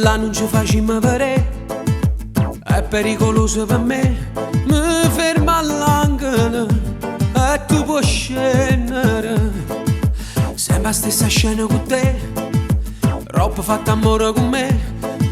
là non ci facciamo vedere, è pericoloso per me, mi ferma all'angolo e tu puoi scendere. Sempre la stessa scena con te, roba fatta amore con me,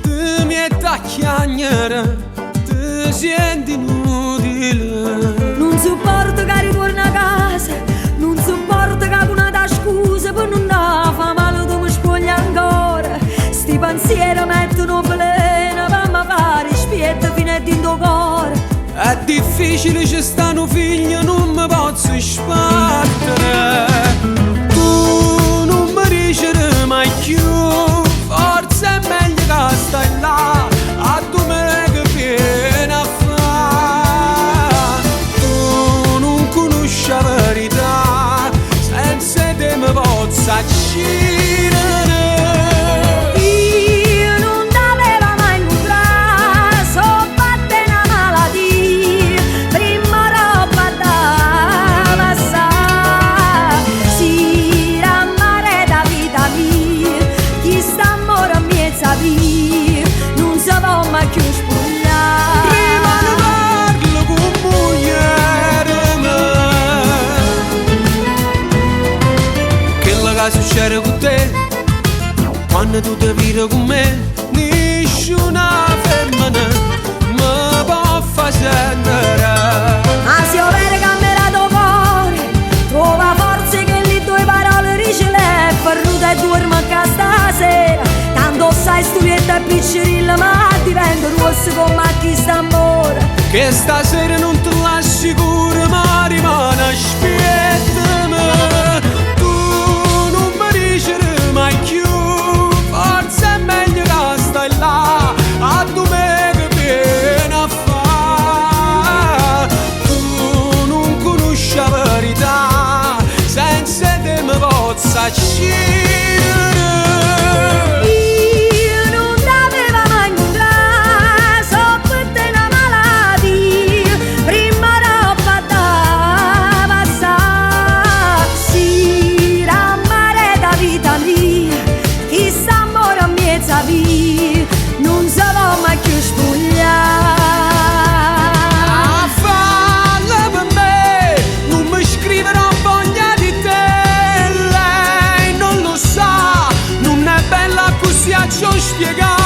tu mi attacchi a chiagnere, ti senti inutile. Non sopporto che ritorni a casa, non sopporto che una da scusa per non fa male, tu mi spogli ancora. Sti pensieri mettono veleno per mi fare spietta fino a dentro cuore. È difficile, ci stanno figli, non mi posso sbattere. Tu non mi dicerai mai più, forse è meglio che stai là a domenica vieni a fare. Tu non conosci la verità, senza te mi posso accidere. Non sapevo mai più spogliare. Prima ne parlo con moglie mia. Quello che succede con te quando tu ti vedi con me, nessuna femmina mi può far sentire. Ma se ho vero cambiato cuore, trova forze che le tue parole ricele e perduta e dormo a casa stasera. Tanto sai studietta e piccerilla, ma divento rosso come a chi sta amore. Che stasera non te l'assicuro, ma rimane aspettami. Tu non mi dicerai mai più, forse è meglio che stai là a domenica vieni a fare. Tu non conosci la verità, senza te mi posso accidere. Non sapevo mai più spogliare. A farla per me, non mi scriverò voglia di te. Lei non lo sa, non è bella così a ciò spiegare.